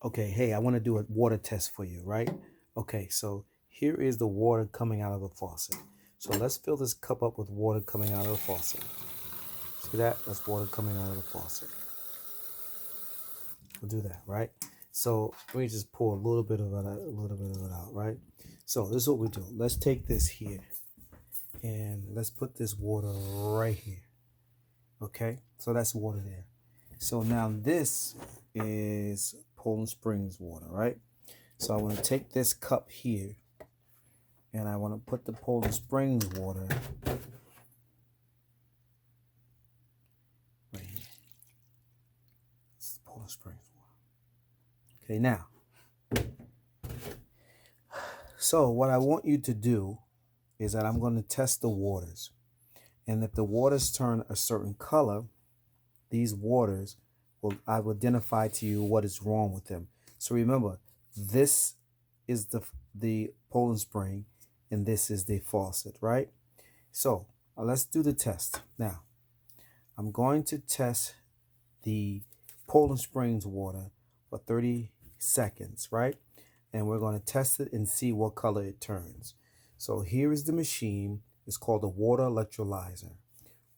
Okay, hey, I want to do a water test for you, right? Okay, so here is the water coming out of the faucet. So let's fill this cup up with water coming out of the faucet. See that? That's water coming out of the faucet. We'll do that, right? So let me just pour a little bit of it, out, right? So this is what we do. Let's take this here and let's put this water right here. Okay, so that's water there. So now this is Poland Springs water, right? So I want to take this cup here and I want to put the Poland Springs water right here. This is the Poland Springs water. Okay, now, so what I want you to do is that I'm going to test the waters. And if the waters turn a certain color, these waters I will identify to you what is wrong with them. So remember, this is the Poland Spring and this is the faucet, right? So let's do the test. Now, I'm going to test the Poland Springs water for 30 seconds, right? And we're going to test it and see what color it turns. So here is the machine. It's called the water electrolyzer,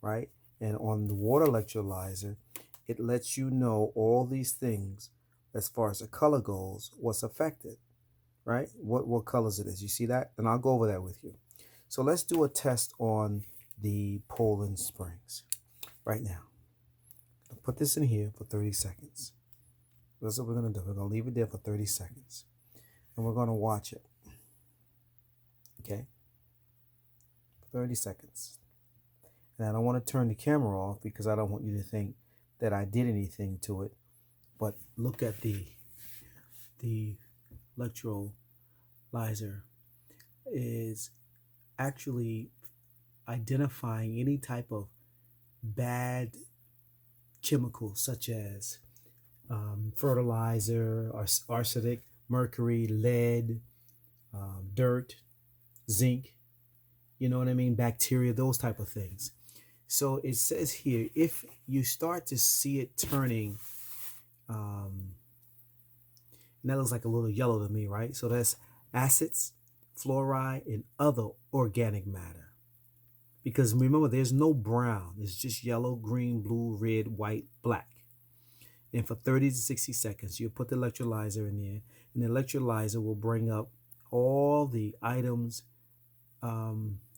right? And on the water electrolyzer, it lets you know all these things as far as the color goes, what's affected, right? What colors it is. You see that? And I'll go over that with you. So let's do a test on the Poland Springs right now. I'll put this in here for 30 seconds. That's what we're going to do. We're going to leave it there for 30 seconds. And we're going to watch it. Okay? 30 seconds. And I don't want to turn the camera off because I don't want you to think that I did anything to it. But look at the electrolyzer is actually identifying any type of bad chemicals such as fertilizer, arsenic, mercury, lead, dirt, zinc, you know what I mean, bacteria, those type of things. So it says here, if you start to see it turning, and that looks like a little yellow to me, right? So that's acids, fluoride, and other organic matter. Because remember, there's no brown. It's just yellow, green, blue, red, white, black. And for 30 to 60 seconds, you put the electrolyzer in there, and the electrolyzer will bring up all the items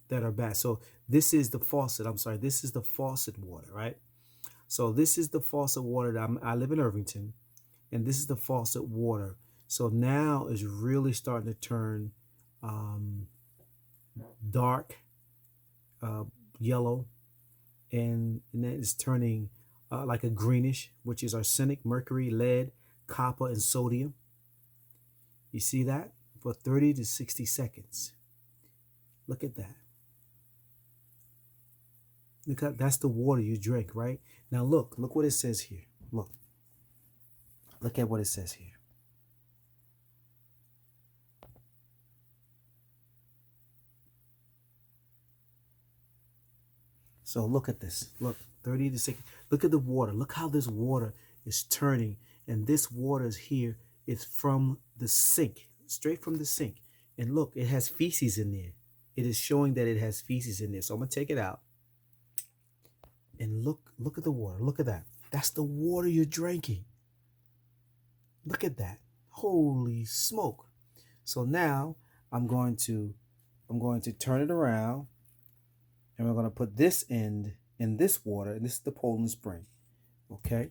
that are bad. So this is the faucet. I'm sorry, this is the faucet water, right? So this is the faucet water that I live in Irvington, and this is the faucet water. So now it's really starting to turn dark yellow, and then it's turning like a greenish, which is arsenic, mercury, lead, copper, and sodium. You see that? For 30 to 60 seconds. Look at that. Look at that's the water you drink, right? Now look what it says here. Look at what it says here. So look at this. Look, 30 to 60. Look at the water. Look how this water is turning. And this water is here. It's from the sink, straight from the sink. And look, it has feces in there. It is showing that it has feces in there. So I'm going to take it out. And look at the water. Look at that. That's the water you're drinking. Look at that. Holy smoke. So now I'm going to turn it around, and we're going to put this end in this water, and this is the Poland Spring. Okay?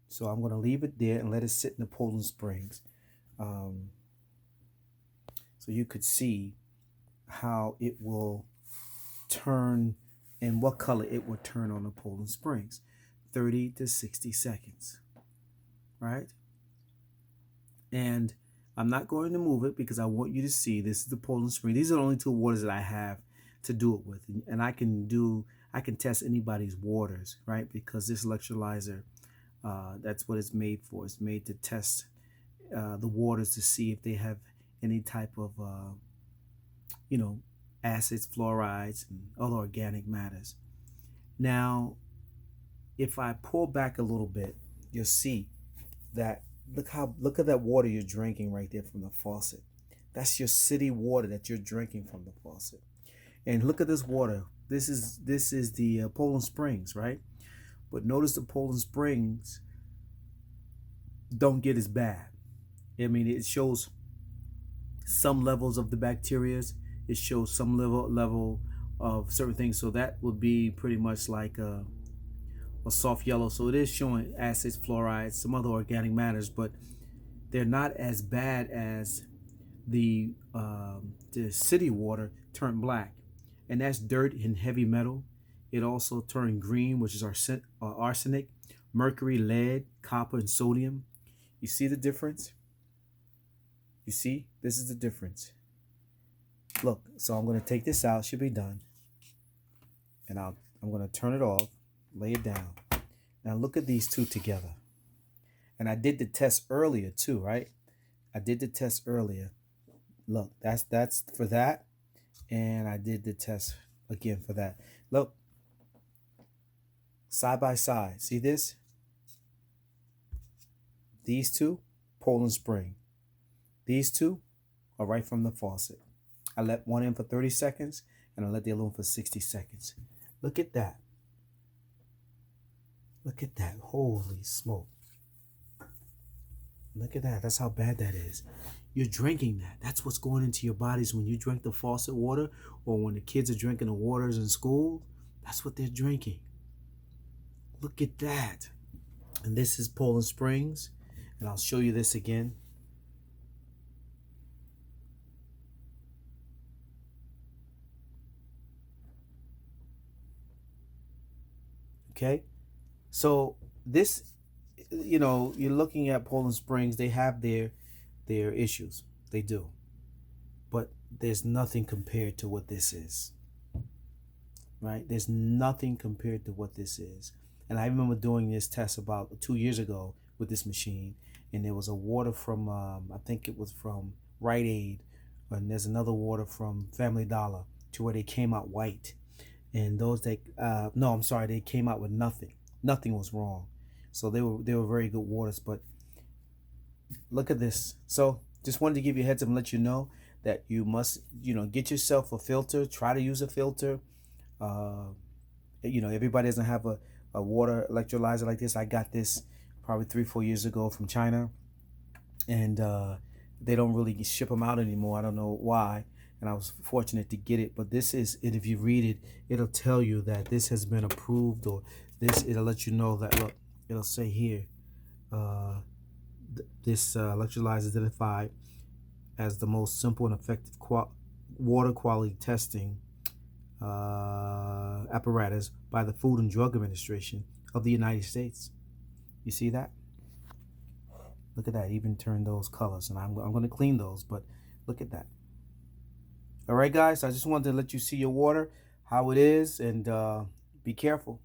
So I'm going to leave it there and let it sit in the Poland Springs. So you could see how it will turn and what color it will turn on the Poland Springs. 30 to 60 seconds. Right? And I'm not going to move it because I want you to see this is the Poland Spring. These are the only two waters that I have to do it with. And I can test anybody's waters, right? Because this electrolyzer, that's what it's made for. It's made to test the waters to see if they have any type of, acids, fluorides, and other organic matters. Now, if I pull back a little bit, you'll see that look at that water you're drinking right there from the faucet. That's your city water that you're drinking from the faucet. And look at this water. This is the Poland Springs, right? But notice the Poland Springs don't get as bad. I mean, it shows some levels of the bacteria. It shows some level of certain things. So that would be pretty much like a soft yellow. So it is showing acids, fluorides, some other organic matters, but they're not as bad as the city water turned black, and that's dirt and heavy metal. It also turned green, which is arsenic, mercury, lead, copper, and sodium. You see the difference? You see? This is the difference. Look, so I'm going to take this out. Should be done. And I'm going to turn it off, lay it down. Now look at these two together. And I did the test earlier too, right? I did the test earlier. Look, that's for that. And I did the test again for that. Look, side by side. See this? These two, Poland Spring. These two are right from the faucet. I let one in for 30 seconds and I let the other one for 60 seconds. Look at that. Look at that. Holy smoke. Look at that. That's how bad that is. You're drinking that. That's what's going into your bodies when you drink the faucet water, or when the kids are drinking the waters in school. That's what they're drinking. Look at that. And this is Poland Springs. And I'll show you this again. Okay. So this, you're looking at Poland Springs. They have their issues. They do. But there's nothing compared to what this is. Right? There's nothing compared to what this is. And I remember doing this test about 2 years ago with this machine. And there was a water from, I think it was from Rite Aid. And there's another water from Family Dollar, to where they came out white. And those they came out with nothing. Nothing was wrong. So they were very good waters. But look at this. So just wanted to give you a heads up and let you know that you must, get yourself a filter. Try to use a filter. Everybody doesn't have a water electrolyzer like this. I got this probably 3-4 years ago from China, and they don't really ship them out anymore. I don't know why, and I was fortunate to get it. But this is it. If you read it, it'll tell you that this has been approved, or it'll let you know that, look, it'll say here, this electrolyzer is identified as the most simple and effective water quality testing apparatus by the Food and Drug Administration of the United States. You see that? Look at that. Even turn those colors, and I'm going to clean those, but look at that. All right, guys, I just wanted to let you see your water, how it is, and be careful.